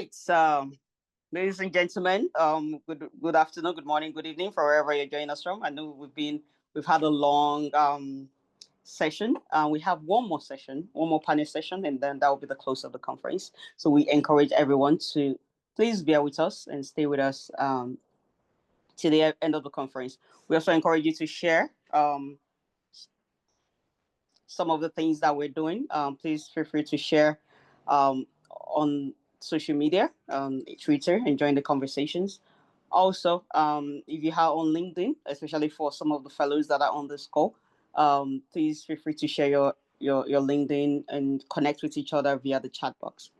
right. Ladies and gentlemen, good afternoon, good morning, good evening, from wherever you're joining us from. I know we've had a long session. We have one more session, one more panel session, and then that will be the close of the conference. So we encourage everyone to please bear with us and stay with us till the end of the conference. We also encourage you to share some of the things that we're doing. Please feel free to share on social media, Twitter, and join the conversations. Also, if you are on LinkedIn, especially for some of the fellows that are on this call, please feel free to share your LinkedIn and connect with each other via the chat box.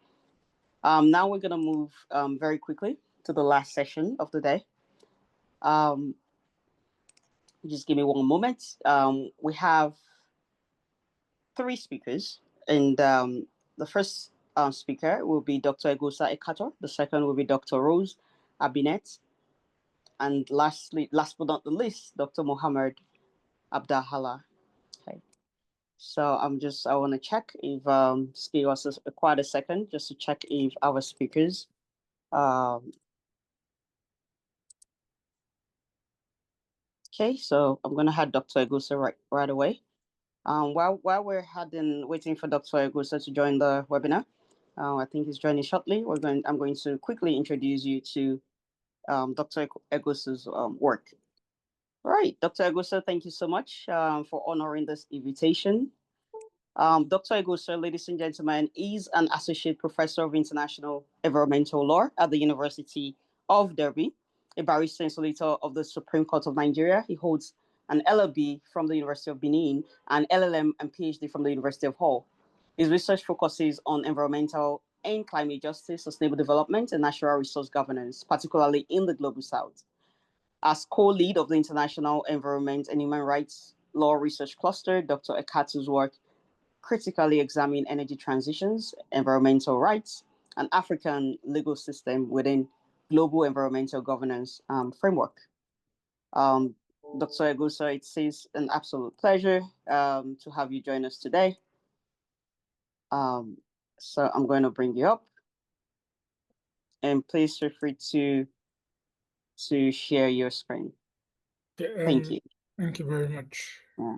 Now we're going to move very quickly to the last session of the day. Just give me one moment. We have three speakers, and the first speaker will be Dr. Eghosa Ekhator. The second will be Dr. Rose Abinet, and last but not the least, Dr. Mohammed Abdahallah. Okay. So I want to check if give us quite a second just to check if our speakers. Okay, so I'm gonna have Dr. Eghosa right away. While we're waiting for Dr. Eghosa to join the webinar, I think he's joining shortly. I'm going to quickly introduce you to Dr. Eghosa's work. All right, Dr. Eghosa, thank you so much for honoring this invitation. Dr. Eghosa, ladies and gentlemen, is an associate professor of international environmental law at the University of Derby, a barrister and solicitor of the Supreme Court of Nigeria. He holds an LLB from the University of Benin, and LLM and PhD from the University of Hull. His research focuses on environmental and climate justice, sustainable development, and natural resource governance, particularly in the Global South. As co-lead of the International Environment and Human Rights Law Research Cluster, Dr. Ekhator's work critically examine energy transitions, environmental rights, and African legal system within global environmental governance framework. Dr. Eghosa, it's an absolute pleasure to have you join us today. So I'm going to bring you up, and please feel free to share your screen. Thank you. Thank you very much. Yeah.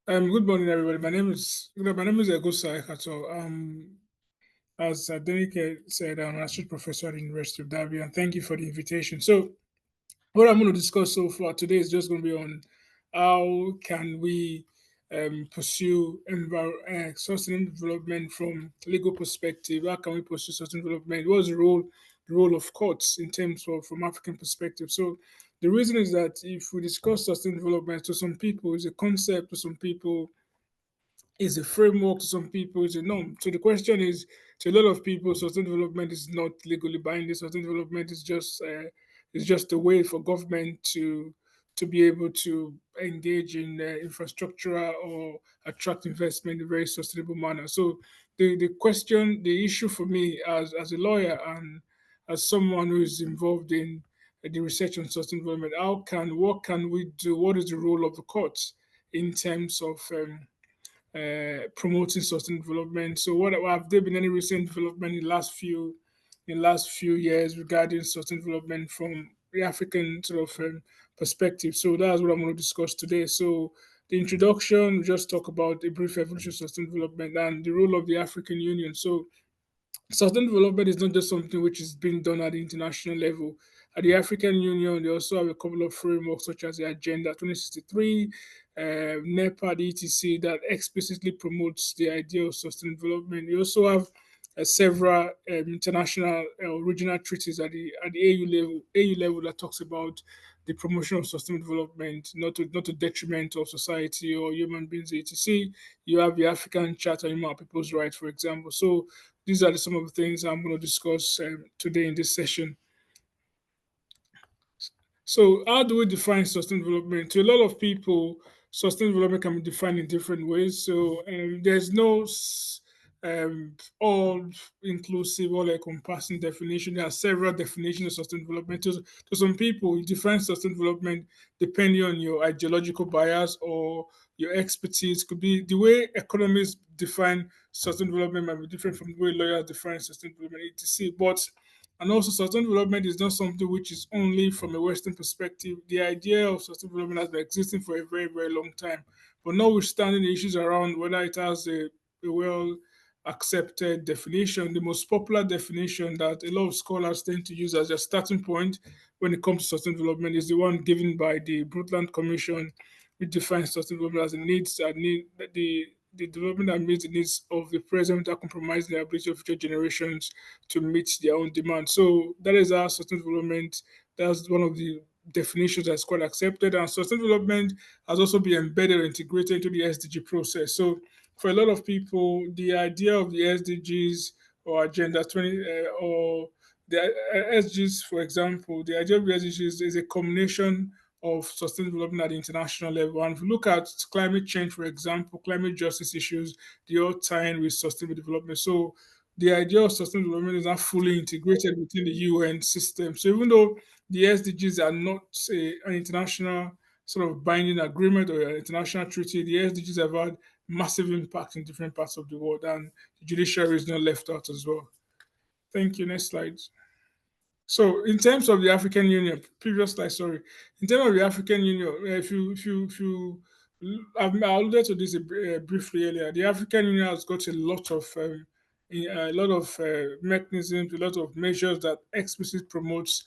Good morning, everybody. My name is Eghosa Ekhator. As Denike said, I'm an associate professor at the University of Derby, and thank you for the invitation. So, what I'm going to discuss so far today is just going to be on how can we pursue sustainable development from legal perspective. How can we pursue sustainable development? What's the role of courts in terms of from African perspective? So the reason is that if we discuss sustainable development, to some people is a concept, to some people is a framework, to some people is a norm. So the question is, to a lot of people, sustainable development is not legally binding. Sustainable development is just a way for government to be able to engage in infrastructure or attract investment in a very sustainable manner. So the issue for me as a lawyer and as someone who is involved in the research on sustainable development, what can we do? What is the role of the courts in terms of promoting sustainable development? So, what have there been any recent development in last few years regarding sustainable development from the African sort of perspective? So that's what I'm going to discuss today. So the introduction, we just talk about a brief evolution of sustainable development and the role of the African Union. So sustainable development is not just something which is being done at the international level. At the African Union, they also have a couple of frameworks such as the Agenda 2063, NEPAD, etc., that explicitly promotes the idea of sustainable development. You also have several international regional treaties at the AU level that talks about the promotion of sustainable development, not to detriment of society or human beings, etc. You have the African Charter on Human People's Rights, for example. So these are some of the things I'm going to discuss today in this session. So, how do we define sustainable development? To a lot of people, sustainable development can be defined in different ways. So, there's no all-inclusive, all-encompassing definition. There are several definitions of sustainable development. To some people, you define sustainable development depending on your ideological bias or your expertise, could be the way economists define sustainable development might be different from the way lawyers define sustainable development, etc. But and also, sustainable development is not something which is only from a Western perspective. The idea of sustainable development has been existing for a very, very long time. But notwithstanding the issues around whether it has a well accepted definition, the most popular definition that a lot of scholars tend to use as a starting point when it comes to sustainable development is the one given by the Brundtland Commission, which defines sustainable development as the needs that need the development that meets the needs of the present without compromising the ability of future generations to meet their own demands. So that is our sustainable development. That's one of the definitions that's quite accepted. And sustainable development has also been embedded or integrated into the SDG process. So for a lot of people, the idea of the SDGs or Agenda 20 or the SDGs, for example, the idea of the SDGs is a combination of sustainable development at the international level. And if we look at climate change, for example, climate justice issues, they all tie in with sustainable development. So the idea of sustainable development is not fully integrated within the UN system. So even though the SDGs are not an international sort of binding agreement or an international treaty, the SDGs have had massive impact in different parts of the world, and the judiciary is not left out as well. Thank you. Next slide. So, in terms of the African Union, previous slide, sorry. In terms of the African Union, I've alluded to this briefly earlier. The African Union has got a lot of mechanisms, a lot of measures that explicitly promotes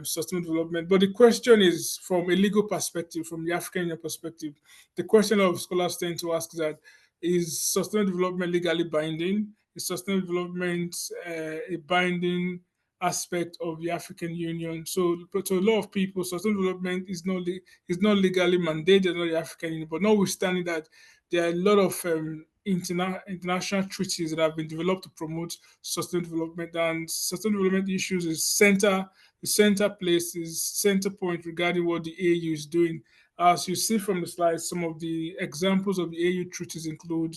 sustainable development. But the question is, from a legal perspective, from the African Union perspective, the question of scholars tend to ask is that is sustainable development legally binding? Is sustainable development a binding aspect of the African Union? So, but to a lot of people, sustainable development is not legally mandated by the African Union. But notwithstanding that, there are a lot of international treaties that have been developed to promote sustainable development, and sustainable development issues the center place is center point regarding what the AU is doing. As you see from the slide, some of the examples of the AU treaties include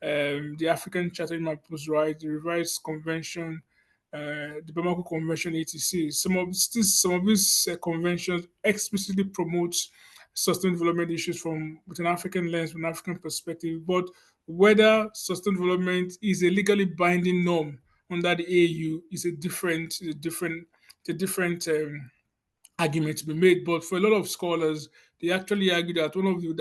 the African Charter on People's Rights, the Revised Convention, the Bamako Convention, etc. Some of these conventions explicitly promote sustainable development issues from with an African lens, with an African perspective. But whether sustainable development is a legally binding norm under the AU is a different argument to be made. But for a lot of scholars, they actually argue that one of the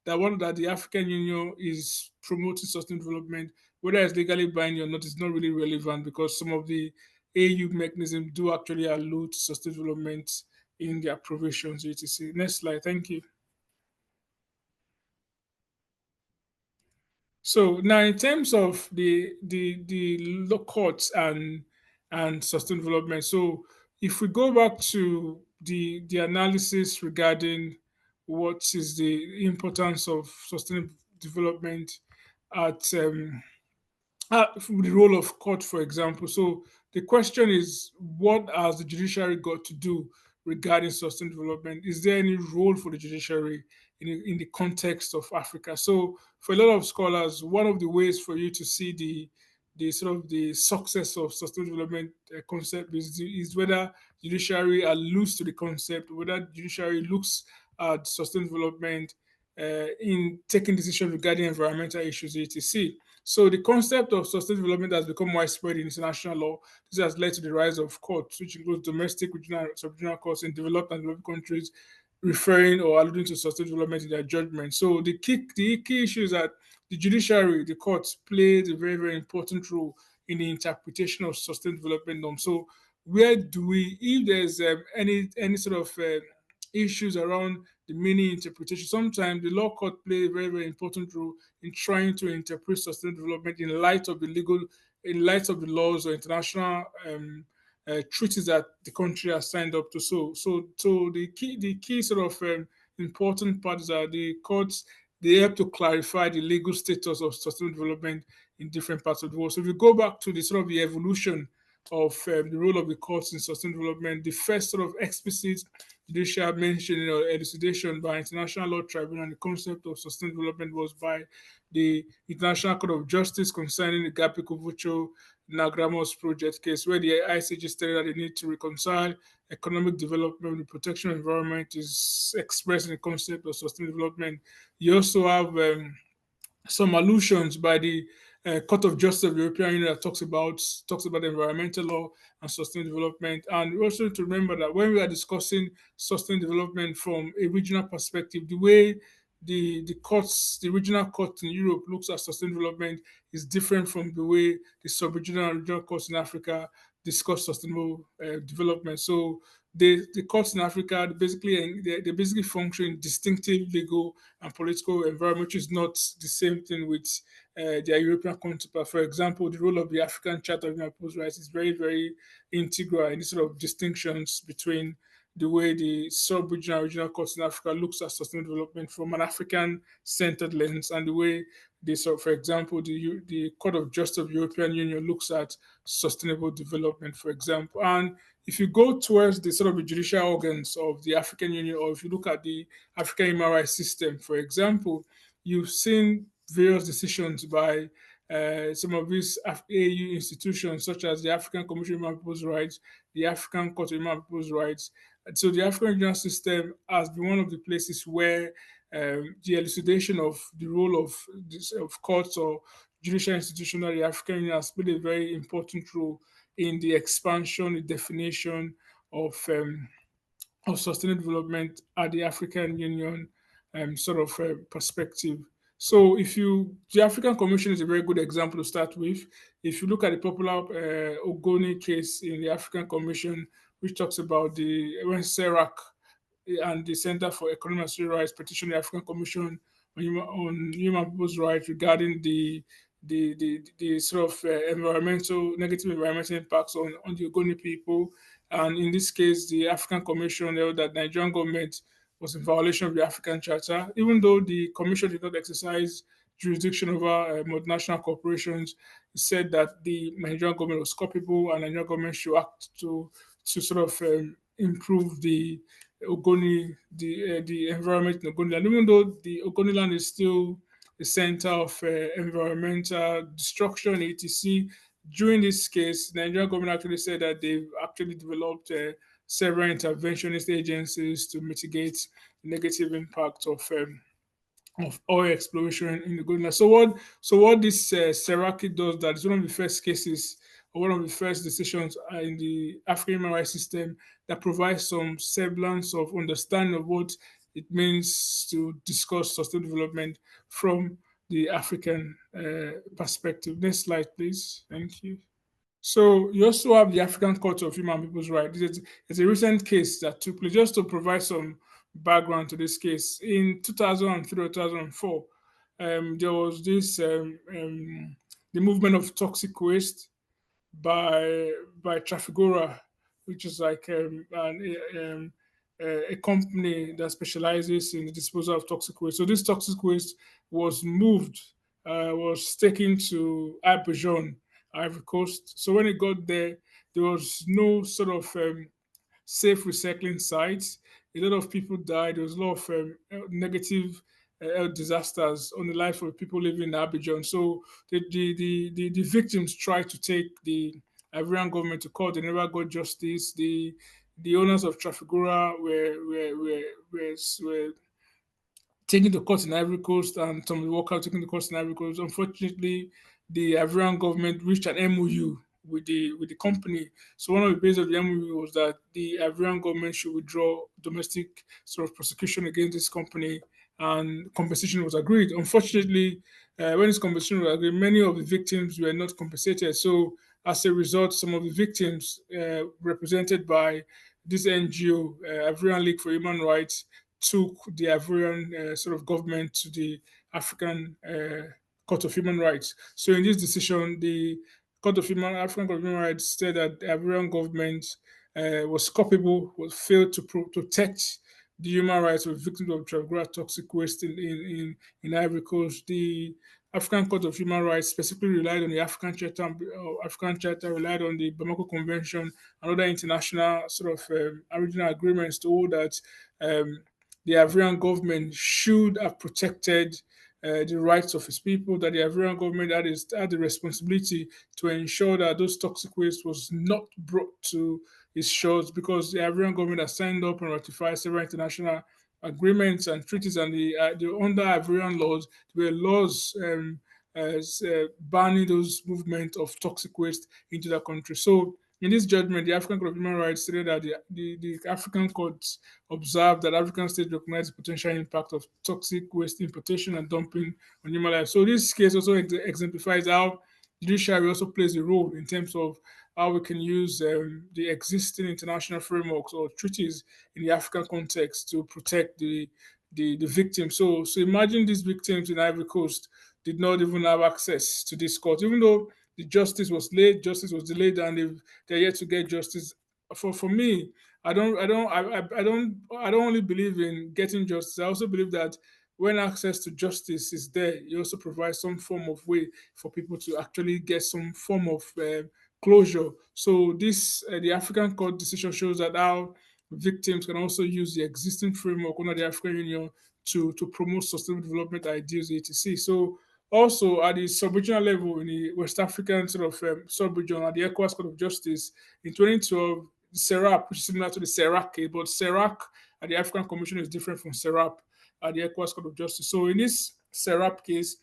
that one that the African Union is promoting sustainable development, whether it's legally binding or not, is not really relevant because some of the AU mechanisms do actually allude to sustainable development in their provisions, etc. Next slide, thank you. So now, in terms of the law courts and sustainable development, so if we go back to the analysis regarding what is the importance of sustainable development at the role of court, for example. So the question is, what has the judiciary got to do regarding sustainable development? Is there any role for the judiciary in the context of Africa? So for a lot of scholars, one of the ways for you to see the sort of the success of sustainable development concept is whether judiciary alludes to the concept, whether judiciary looks at sustainable development in taking decisions regarding environmental issues, etc. So the concept of sustainable development has become widespread in international law. This has led to the rise of courts, which includes domestic, regional, and sub-regional courts in developed and developing countries, referring or alluding to sustainable development in their judgment. So the key issue is that the judiciary, the courts, plays a very, very important role in the interpretation of sustainable development norms. So where do we, if there's any sort of issues around the meaning interpretation, sometimes the law court play a very, very important role in trying to interpret sustainable development in light of in light of the laws or international treaties that the country has signed up to. So the key sort of important parts are the courts. They help to clarify the legal status of sustainable development in different parts of the world. So if you go back to the sort of the evolution of the role of the courts in sustainable development, the first sort of explicit judicial mentioning or elucidation by International Law Tribunal on the concept of sustainable development was by the International Court of Justice concerning the Gapiko-Vucho Nagramos project case, where the ICJ stated that the need to reconcile economic development with protection of environment is expressed in the concept of sustainable development. You also have some allusions by the Court of Justice of the European Union that talks about environmental law and sustainable development. And we also need to remember that when we are discussing sustainable development from a regional perspective, the way the regional court in Europe looks at sustainable development is different from the way the sub-regional and regional courts in Africa discuss sustainable development. So the courts in Africa they basically function in distinctive legal and political environment, which is not the same thing with their European counterpart. For example, the role of the African Charter of Human Rights is very, very integral in this sort of distinctions between the way the sub-regional and regional courts in Africa looks at sustainable development from an African-centered lens, and the way for example, the Court of Justice of the European Union looks at sustainable development, for example. And if you go towards the sort of the judicial organs of the African Union, or if you look at the African human rights system, for example, you've seen various decisions by some of these AU institutions, such as the African Commission on Human People's Rights, the African Court of Human People's Rights. And so the African regional system has been one of the places where the elucidation of the role of courts or judicial institutions of the African Union has played a very important role in the expansion, the definition of sustainable development at the African Union sort of perspective. So, the African Commission is a very good example to start with. If you look at the popular Ogoni case in the African Commission, which talks about when CERAC and the Center for Economic and Social Rights petitioned the African Commission on human people's rights regarding the sort of negative environmental impacts on the Ogoni people. And in this case, the African Commission held that Nigerian government was in violation of the African Charter, even though the Commission did not exercise jurisdiction over multinational corporations. It said that the Nigerian government was culpable and Nigerian government should act to sort of improve the environment in Ogoni land. Even though the Ogoni land is still the center of environmental destruction, etc. During this case, the Nigerian government actually said that they've actually developed several interventionist agencies to mitigate the negative impact of oil exploration in the Golden. So what this Seraki does, that is one of the first cases or one of the first decisions in the African human rights system that provides some semblance of understanding of what it means to discuss sustainable development from the African perspective. Next slide, please. Thank you. So you also have the African Court of Human People's Rights. It's a recent case that took place. Just to provide some background to this case, in 2003 or 2004, there was the movement of toxic waste by Trafigura, which is like a company that specializes in the disposal of toxic waste. So this toxic waste was taken to Abidjan, Ivory Coast. So when it got there, there was no sort of safe recycling sites. A lot of people died. There was a lot of negative health disasters on the life of people living in Abidjan. So the victims tried to take the Ivorian government to court. They never got justice. The owners of Trafigura were taking the court in Ivory Coast, and some of the workers taking the court in Ivory Coast. Unfortunately, the Ivorian government reached an MOU with the company. So one of the bases of the MOU was that the Ivorian government should withdraw domestic sort of prosecution against this company, and compensation was agreed. Unfortunately, when this compensation was agreed, many of the victims were not compensated. So as a result, some of the victims, represented by this NGO, Ivorian League for Human Rights, took the Ivorian sort of government to the African Court of Human Rights. So in this decision, the African Court of Human Rights said that the Ivorian government was culpable, was failed to protect the human rights of victims of transgressed toxic waste in Ivory Coast. The African Court of Human Rights specifically relied on the African Charter relied on the Bamako Convention and other international sort of original agreements to hold that um, the Ivorian government should have protected the rights of its people, that the Ivorian government had the responsibility to ensure that those toxic waste was not brought to its shores, because the Ivorian government has signed up and ratified several international agreements and treaties, and the under Ivorian laws there were laws banning those movement of toxic waste into the country. So in this judgment, the African Court of Human Rights stated that the African courts observed that African states recognize the potential impact of toxic waste importation and dumping on human life. So this case also exemplifies how judiciary also plays a role in terms of how we can use the existing international frameworks or treaties in the African context to protect the victims. So imagine these victims in Ivory Coast did not even have access to this court, even though the justice was delayed, and they're yet to get justice. For me, I don't only believe in getting justice. I also believe that when access to justice is there, you also provide some form of way for people to actually get some form of closure. So this the African court decision shows that how victims can also use the existing framework under the African Union to promote sustainable development ideas, etc. So also at the sub-regional level in the West African sort of sub-region at the ECOWAS Court of Justice in 2012, SERAP, which is similar to the SERAC case, but SERAC at the African Commission is different from SERAP at the ECOWAS Court of Justice. So in this SERAP case,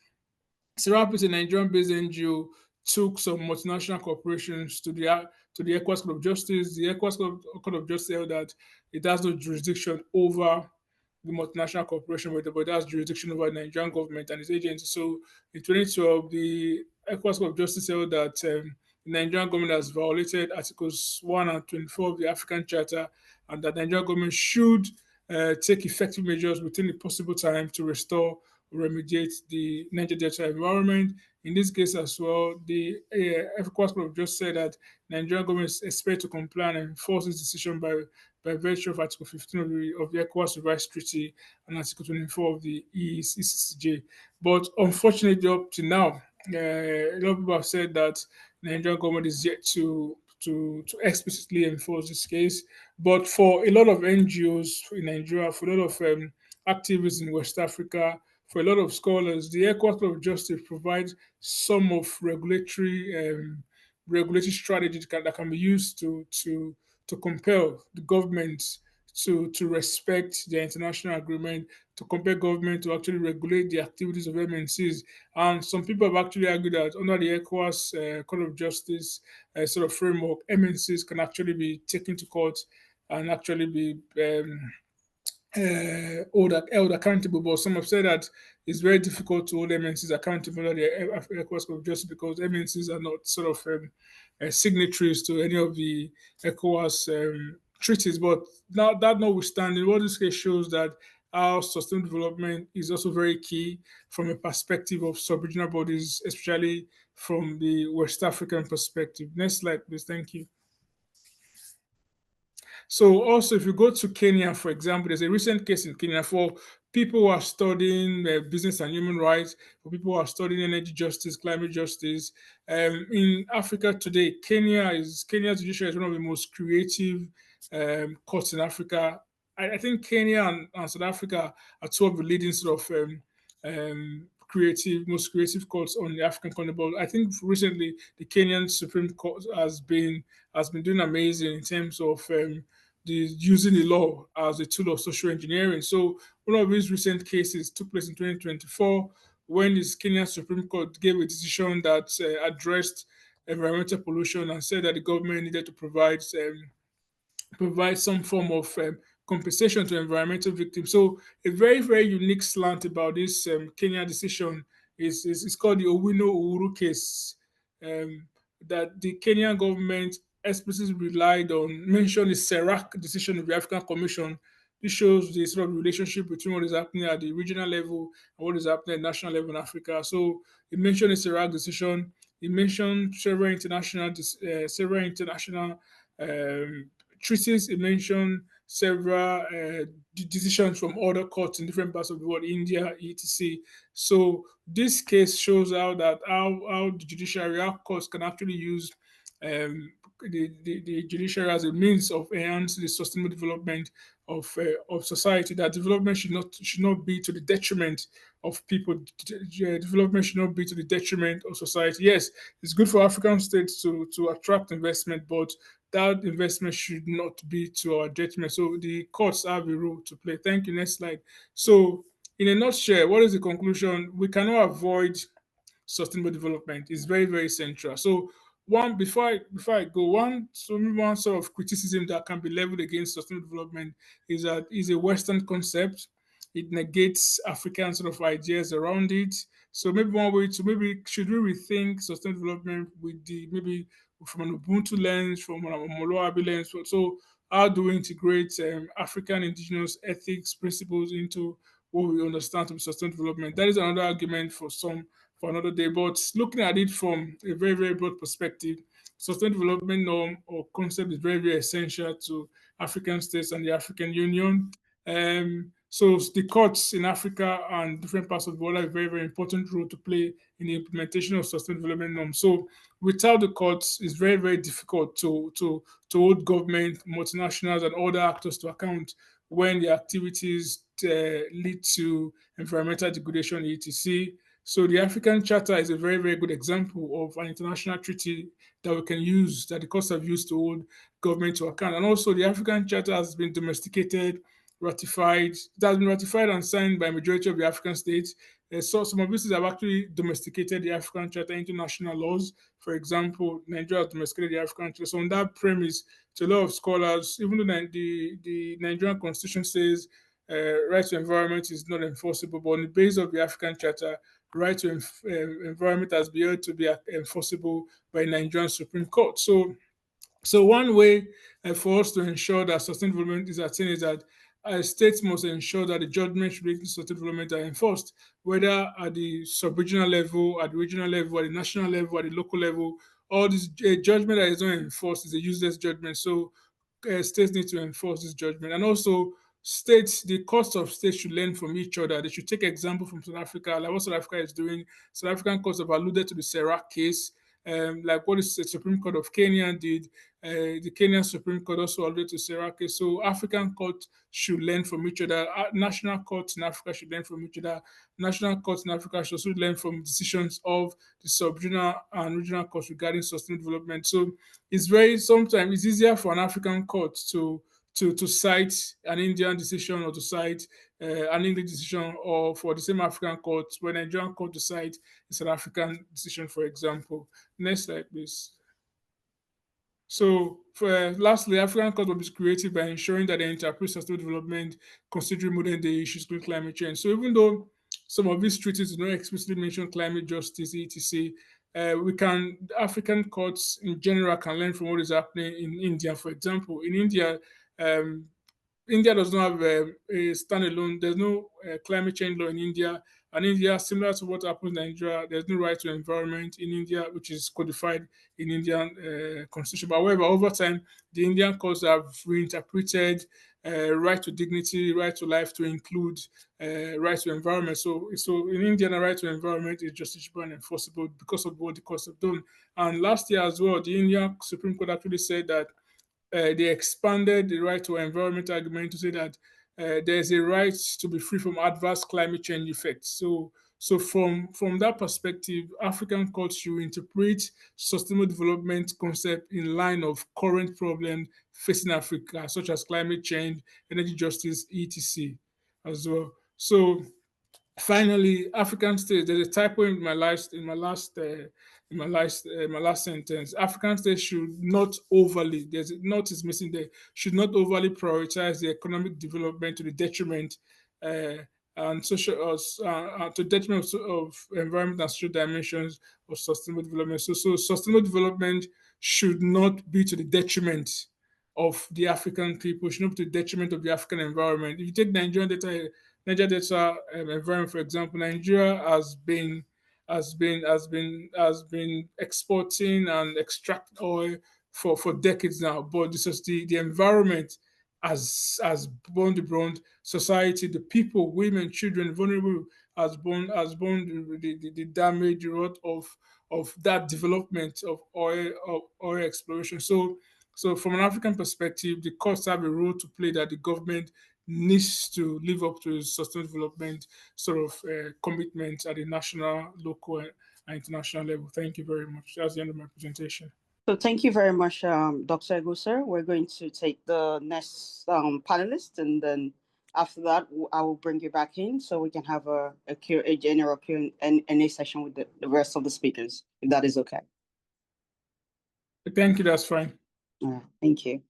SERAP is a Nigerian-based NGO, took some multinational corporations to the ECOWAS Court of Justice. The ECOWAS Court of Justice held that it has no jurisdiction over the multinational corporation, but it has jurisdiction over the Nigerian government and its agencies. So in 2012, the ECOWAS Court of Justice held that the Nigerian government has violated Articles 1 and 24 of the African Charter, and that the Nigerian government should take effective measures within the possible time to restore or remediate the Niger Delta environment. In this case as well, the ECOWAS Court of Justice said that Nigerian government is expected to comply and enforce this decision by virtue of Article 15 of the ECOWAS Revised Treaty and Article 24 of the ECCJ. But unfortunately, up to now, a lot of people have said that the Nigerian government is yet to explicitly enforce this case. But for a lot of NGOs in Nigeria, for a lot of activists in West Africa, for a lot of scholars, the ECOWAS Court of Justice provides some of regulatory strategy that can be used to compel the government to respect the international agreement, to compel government to actually regulate the activities of MNCs. And some people have actually argued that under the ECOWAS Court of Justice sort of framework, MNCs can actually be taken to court and actually be held accountable. But some have said that it's very difficult to hold MNCs accountable under the ECOWAS Code of Justice, because MNCs are not sort of signatories to any of the ECOWAS treaties. But now that notwithstanding, what this case shows that our sustainable development is also very key from a perspective of sub-regional bodies, especially from the West African perspective. Next slide, please. Thank you. So also, if you go to Kenya, for example, there's a recent case in Kenya for people who are studying business and human rights, for people who are studying energy justice, climate justice. In Africa today, Kenya's judiciary is one of the most creative courts in Africa. I think Kenya and South Africa are two of the leading sort of most creative courts on the African continent. I think recently the Kenyan Supreme Court has been doing amazing in terms of using the law as a tool of social engineering. So one of these recent cases took place in 2024 when the Kenyan Supreme Court gave a decision that addressed environmental pollution and said that the government needed to provide some form of compensation to environmental victims. So a very, very unique slant about this Kenya decision is called the Owino Uhuru case, that the Kenyan government explicitly relied on, mentioned the SERAC decision of the African Commission. This shows the sort of relationship between what is happening at the regional level and what is happening at national level in Africa. So it mentioned the SERAC decision. It mentioned several international um, treaties, it mentioned several decisions from other courts in different parts of the world, India, etc. So this case shows how the judiciary, how courts can actually use um, the judiciary as a means of enhancing the sustainable development of society. That development should not be to the detriment of people. Development should not be to the detriment of society. Yes, it's good for African states to attract investment, but that investment should not be to our detriment. So the courts have a role to play. Thank you. Next slide. So in a nutshell, what is the conclusion? We cannot avoid sustainable development. Is very, very central. So one before I go, one sort of criticism that can be leveled against sustainable development is that it's a Western concept. It negates African sort of ideas around it. So maybe one way to maybe should we rethink sustainable development with the maybe from an Ubuntu lens, from an Omoloabi lens. So how do we integrate African indigenous ethics principles into what we understand to be sustainable development? That is another argument for another day. But looking at it from a very, very broad perspective, sustainable development norm or concept is very, very essential to African states and the African Union. So the courts in Africa and different parts of the world have a very, very important role to play in the implementation of sustainable development norms. So without the courts, it's very, very difficult to hold government, multinationals, and other actors to account when the activities lead to environmental degradation, etc. So the African Charter is a very, very good example of an international treaty that we can use, that the courts have used to hold government to account. And also the African Charter has been domesticated, ratified. It has been ratified and signed by a majority of the African states. So some of these have actually domesticated the African Charter into national laws. For example, Nigeria has domesticated the African Charter. So on that premise, to a lot of scholars, even though the Nigerian constitution says right to environment is not enforceable, but on the basis of the African Charter, right to environment has been held to be enforceable by Nigerian Supreme Court. So one way for us to ensure that sustainable development is attained is that states must ensure that the judgments relating to sustainable development are enforced, whether at the sub-regional level, at the regional level, at the national level, at the local level. All this judgment that is not enforced is a useless judgment. So states need to enforce this judgment. And also, states, the courts of states should learn from each other. They should take example from South Africa, like what South Africa is doing. South African courts have alluded to the Serap case, like what the Supreme Court of Kenya did. The Kenyan Supreme Court also alluded to Serap case. So African courts should learn from each other. National courts in Africa should learn from each other. National courts in Africa should also learn from decisions of the sub-regional and regional courts regarding sustainable development. So sometimes it's easier for an African court to cite an Indian decision or to cite an English decision, or for the same African court, when Nigerian court to cite a South African decision, for example. Next slide, please. So, lastly, African court was created by ensuring that they interpret sustainable development considering modern day issues, including climate change. So, even though some of these treaties do not explicitly mention climate justice, etc., African courts in general can learn from what is happening in India. For example, in India, um, India does not have a standalone. There's no climate change law in India. And India, similar to what happens in Nigeria, there's no right to environment in India, which is codified in Indian constitution. But however, over time, the Indian courts have reinterpreted right to dignity, right to life to include right to environment. So in India, the right to environment is justiciable and enforceable because of what the courts have done. And last year as well, the Indian Supreme Court actually said that they expanded the right to environment argument to say that there's a right to be free from adverse climate change effects. So from that perspective, African courts should interpret sustainable development concept in line of current problems facing Africa, such as climate change, energy justice, etc. as well. So finally, African states. There's a typo in my last sentence. African states should not overly. There's a note is missing there. Should not overly prioritize the economic development to the detriment uh, and social to detriment of environment and social dimensions of sustainable development. So sustainable development should not be to the detriment of the African people, should not be to the detriment of the African environment. If you take Niger Delta environment, for example, Nigeria has been exporting and extract oil for decades now. But this is the environment has borne the brunt. Society, the people, women, children, vulnerable has borne the damage, the rot of that development of oil exploration. So from an African perspective, the courts have a role to play that the government needs to live up to sustainable development sort of commitments at the national, local, and international level. Thank you very much. That's the end of my presentation. So thank you very much, Dr. Eghosa. We're going to take the next panelist, and then after that, I will bring you back in so we can have a general Q&A session with the rest of the speakers, if that is okay. Thank you. That's fine. Thank you.